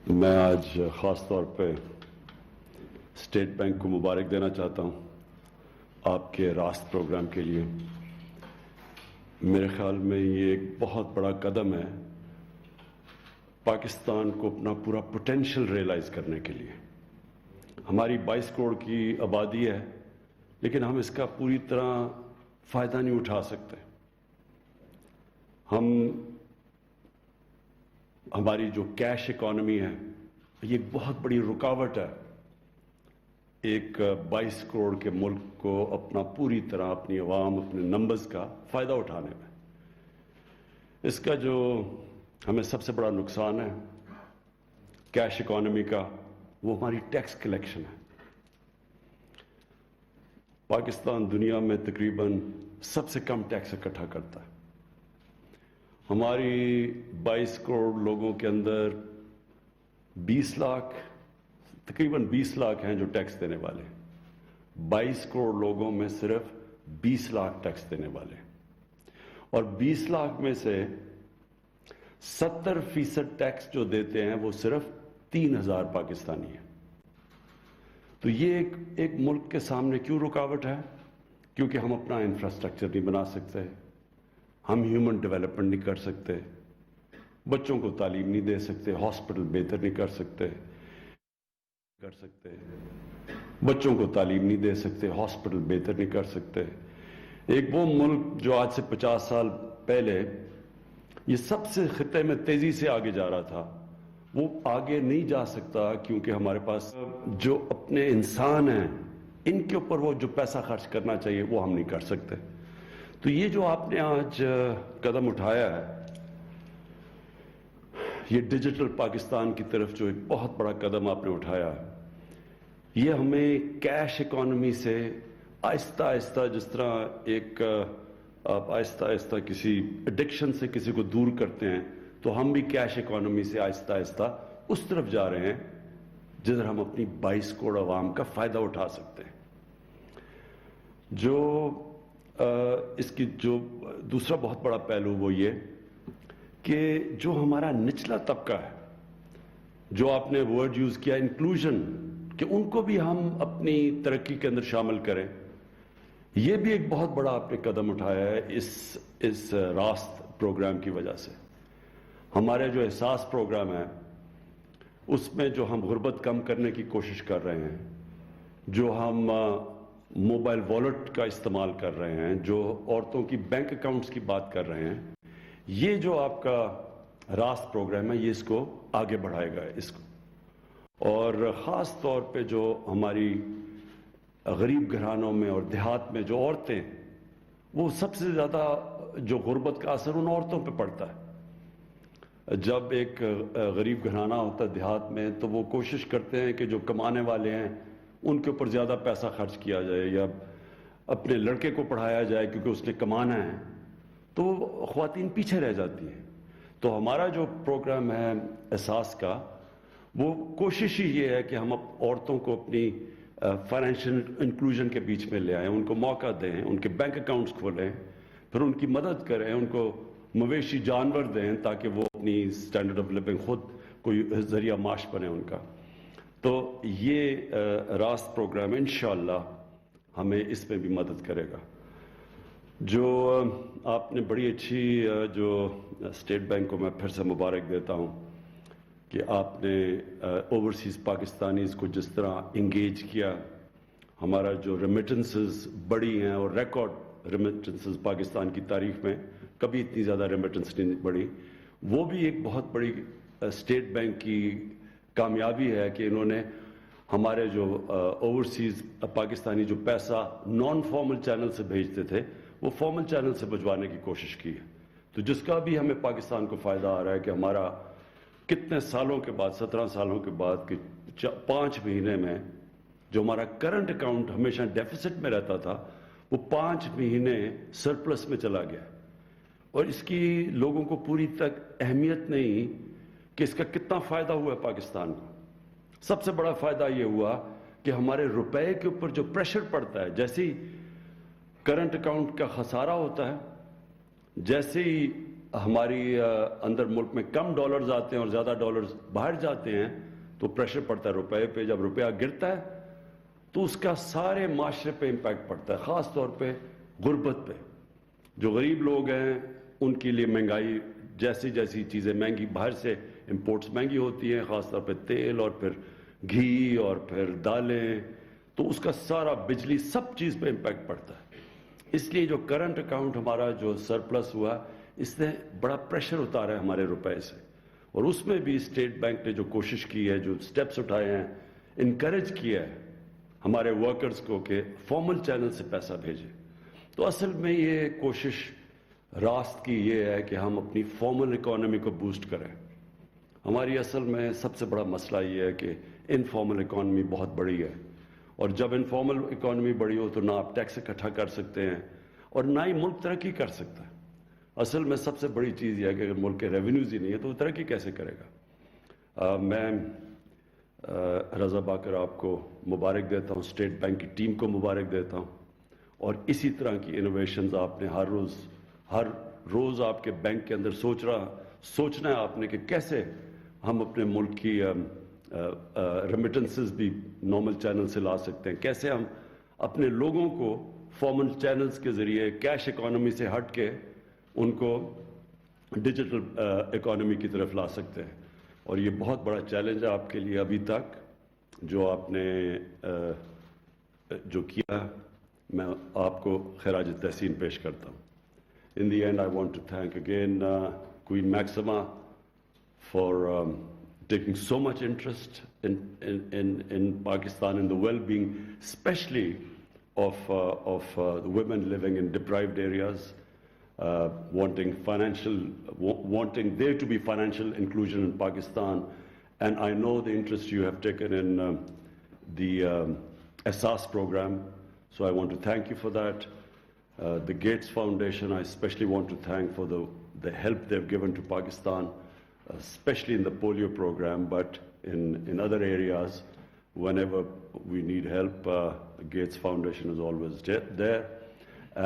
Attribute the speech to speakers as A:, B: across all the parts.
A: میں آج خاص طور پہ اسٹیٹ بینک کو مبارک دینا چاہتا ہوں آپ کے راست پروگرام کے لیے۔ میرے خیال میں یہ ایک بہت بڑا قدم ہے پاکستان کو اپنا پورا پوٹینشیل ریئلائز کرنے کے لیے۔ ہماری 22 کروڑ کی آبادی ہے، لیکن ہم اس کا پوری طرح فائدہ نہیں اٹھا سکتے۔ ہماری جو کیش اکانومی ہے یہ ایک بہت بڑی رکاوٹ ہے ایک 22 کروڑ کے ملک کو اپنا پوری طرح اپنی عوام اپنے نمبرز کا فائدہ اٹھانے میں۔ اس کا جو ہمیں سب سے بڑا نقصان ہے کیش اکانومی کا، وہ ہماری ٹیکس کلیکشن ہے۔ پاکستان دنیا میں تقریباً سب سے کم ٹیکس اکٹھا کرتا ہے۔ ہماری 22 کروڑ لوگوں کے اندر 20 لاکھ تقریباً 20 لاکھ ہیں جو ٹیکس دینے والے ہیں۔ 22 کروڑ لوگوں میں صرف 20 لاکھ ٹیکس دینے والے ہیں، اور 20 لاکھ میں سے 70% ٹیکس جو دیتے ہیں وہ صرف 3000 پاکستانی ہیں۔ تو یہ ایک ملک کے سامنے کیوں رکاوٹ ہے؟ کیونکہ ہم اپنا انفراسٹرکچر نہیں بنا سکتے، ہم ہیومن ڈیولپمنٹ نہیں کر سکتے، بچوں کو تعلیم نہیں دے سکتے، ہاسپٹل بہتر نہیں کر سکتے، بچوں کو تعلیم نہیں دے سکتے، ہاسپٹل بہتر نہیں کر سکتے۔ ایک وہ ملک جو آج سے 50 سال پہلے یہ سب سے خطے میں تیزی سے آگے جا رہا تھا، وہ آگے نہیں جا سکتا کیونکہ ہمارے پاس جو اپنے انسان ہیں ان کے اوپر وہ جو پیسہ خرچ کرنا چاہیے وہ ہم نہیں کر سکتے۔ تو یہ جو آپ نے آج قدم اٹھایا ہے، یہ ڈیجیٹل پاکستان کی طرف جو ایک بہت بڑا قدم آپ نے اٹھایا ہے، یہ ہمیں کیش اکانومی سے آہستہ آہستہ، جس طرح آپ آہستہ آہستہ کسی ایڈکشن سے کسی کو دور کرتے ہیں، تو ہم بھی کیش اکانومی سے آہستہ آہستہ اس طرف جا رہے ہیں جدھر ہم اپنی 22 کروڑ عوام کا فائدہ اٹھا سکتے ہیں۔ اس کی جو دوسرا بہت بڑا پہلو وہ یہ کہ جو ہمارا نچلا طبقہ ہے، جو آپ نے ورڈ یوز کیا انکلوژن، کہ ان کو بھی ہم اپنی ترقی کے اندر شامل کریں، یہ بھی ایک بہت بڑا آپ نے قدم اٹھایا ہے اس راست پروگرام کی وجہ سے۔ ہمارے جو احساس پروگرام ہے اس میں جو ہم غربت کم کرنے کی کوشش کر رہے ہیں، جو ہم موبائل والیٹ کا استعمال کر رہے ہیں، جو عورتوں کی بینک اکاؤنٹس کی بات کر رہے ہیں، یہ جو آپ کا راست پروگرام ہے یہ اس کو آگے بڑھائے گا اس کو۔ اور خاص طور پہ جو ہماری غریب گھرانوں میں اور دیہات میں جو عورتیں، وہ سب سے زیادہ جو غربت کا اثر ان عورتوں پہ پڑتا ہے۔ جب ایک غریب گھرانہ ہوتا ہے دیہات میں تو وہ کوشش کرتے ہیں کہ جو کمانے والے ہیں ان کے اوپر زیادہ پیسہ خرچ کیا جائے، یا اپنے لڑکے کو پڑھایا جائے کیونکہ اس نے کمانا ہے، تو خواتین پیچھے رہ جاتی ہیں۔ تو ہمارا جو پروگرام ہے احساس کا، وہ کوشش ہی یہ ہے کہ ہم عورتوں کو اپنی فائنینشیل انکلوژن کے بیچ میں لے آئیں، ان کو موقع دیں، ان کے بینک اکاؤنٹس کھولیں، پھر ان کی مدد کریں، ان کو مویشی جانور دیں تاکہ وہ اپنی سٹینڈرڈ آف لیونگ خود کوئی ذریعہ معاش بنے ان کا۔ تو یہ راست پروگرام انشاءاللہ ہمیں اس میں بھی مدد کرے گا۔ جو آپ نے بڑی اچھی جو اسٹیٹ بینک کو میں پھر سے مبارک دیتا ہوں کہ آپ نے اوورسیز پاکستانیز کو جس طرح انگیج کیا۔ ہمارا جو ریمیٹنسز بڑی ہیں، اور ریکارڈ ریمیٹنسز پاکستان کی تاریخ میں کبھی اتنی زیادہ ریمیٹنس نہیں بڑھی، وہ بھی ایک بہت بڑی اسٹیٹ بینک کی کامیابی ہے کہ انہوں نے ہمارے جو اوورسیز پاکستانی جو پیسہ نان فارمل چینل سے بھیجتے تھے وہ فارمل چینل سے بھجوانے کی کوشش کی ہے۔ تو جس کا بھی ہمیں پاکستان کو فائدہ آ رہا ہے کہ ہمارا کتنے سالوں کے بعد، 17 سالوں کے بعد، کہ 5 مہینے میں جو ہمارا کرنٹ اکاؤنٹ ہمیشہ ڈیفیسٹ میں رہتا تھا وہ 5 مہینے سرپلس میں چلا گیا، اور اس کی لوگوں کو پوری تک اہمیت نہیں کہ اس کا کتنا فائدہ ہوا ہے پاکستان کو۔ سب سے بڑا فائدہ یہ ہوا کہ ہمارے روپے کے اوپر جو پریشر پڑتا ہے، جیسے ہی کرنٹ اکاؤنٹ کا خسارہ ہوتا ہے، جیسے ہی ہماری اندر ملک میں کم ڈالرز آتے ہیں اور زیادہ ڈالرز باہر جاتے ہیں تو پریشر پڑتا ہے روپے پہ. جب روپیہ گرتا ہے تو اس کا سارے معاشرے پہ امپیکٹ پڑتا ہے, خاص طور پہ غربت پہ. جو غریب لوگ ہیں ان کے لیے مہنگائی, جیسی جیسی چیزیں مہنگی, باہر سے امپورٹس مہنگی ہوتی ہیں, خاص طور پہ تیل اور پھر گھی اور پھر دالیں, تو اس کا سارا بجلی سب چیز پہ امپیکٹ پڑتا ہے. اس لیے جو کرنٹ اکاؤنٹ ہمارا جو سرپلس ہوا, اس نے بڑا پریشر اتارا ہے ہمارے روپے سے. اور اس میں بھی اسٹیٹ بینک نے جو کوشش کی ہے, جو سٹیپس اٹھائے ہیں, انکریج کیا ہے ہمارے ورکرز کو کہ فارمل چینل سے پیسہ بھیجیں. تو اصل میں یہ کوشش راست کی یہ ہے کہ ہم اپنی فارمل اکانومی کو بوسٹ کریں. ہماری اصل میں سب سے بڑا مسئلہ یہ ہے کہ انفارمل اکانومی بہت بڑی ہے, اور جب انفارمل اکانومی بڑی ہو تو نہ آپ ٹیکس اکٹھا کر سکتے ہیں اور نہ ہی ملک ترقی کر سکتا ہے. اصل میں سب سے بڑی چیز یہ ہے کہ اگر ملک کے ریونیوز ہی نہیں ہے تو وہ ترقی کیسے کرے گا. میں رضا باقر آپ کو مبارک دیتا ہوں, اسٹیٹ بینک کی ٹیم کو مبارک دیتا ہوں, اور اسی طرح کی انوویشنز آپ نے ہر روز آپ کے بینک کے اندر سوچنا ہے آپ نے کہ کیسے ہم اپنے ملک کی ریمیٹنسز بھی نارمل چینل سے لا سکتے ہیں, کیسے ہم اپنے لوگوں کو فارمل چینلز کے ذریعے کیش اکانومی سے ہٹ کے ان کو ڈیجیٹل اکانومی کی طرف لا سکتے ہیں. اور یہ بہت بڑا چیلنج ہے آپ کے لیے ابھی تک جو آپ نے جو کیا. میں آپ کو خراج تحسین پیش کرتا ہوں. In the end, I want to thank again Queen Maxima for taking so much interest in Pakistan, in the well-being, especially of the women living in deprived areas, wanting there to be financial inclusion in Pakistan. And I know the interest you have taken in the Asas program, so I want to thank you for that. The Gates Foundation, I especially want to thank for the help they've given to Pakistan, especially in the polio program, but in other areas, whenever we need help, Gates Foundation is always there.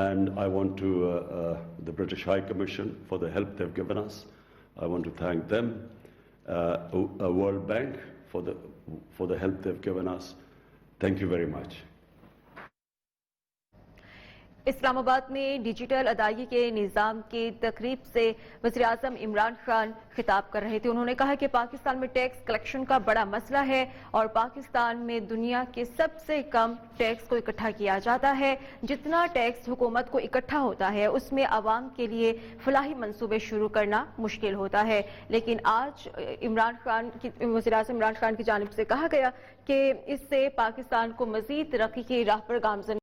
A: And I want to, the British High Commission for the help they've given us. I want to thank them, World Bank for the help they've given us. Thank you very much.
B: اسلام آباد میں digital ادائیگی کے نظام کی تقریب سے وزیر اعظم عمران خان خطاب کر رہے تھے. انہوں نے کہا کہ پاکستان میں ٹیکس کلیکشن کا بڑا مسئلہ ہے اور پاکستان میں دنیا کے سب سے کم ٹیکس کو اکٹھا کیا جاتا ہے. جتنا ٹیکس حکومت کو اکٹھا ہوتا ہے اس میں عوام کے لیے فلاحی منصوبے شروع کرنا مشکل ہوتا ہے. لیکن آج وزیر اعظم عمران خان کی جانب سے کہا گیا کہ اس سے پاکستان کو مزید ترقی کی راہ پر گامزن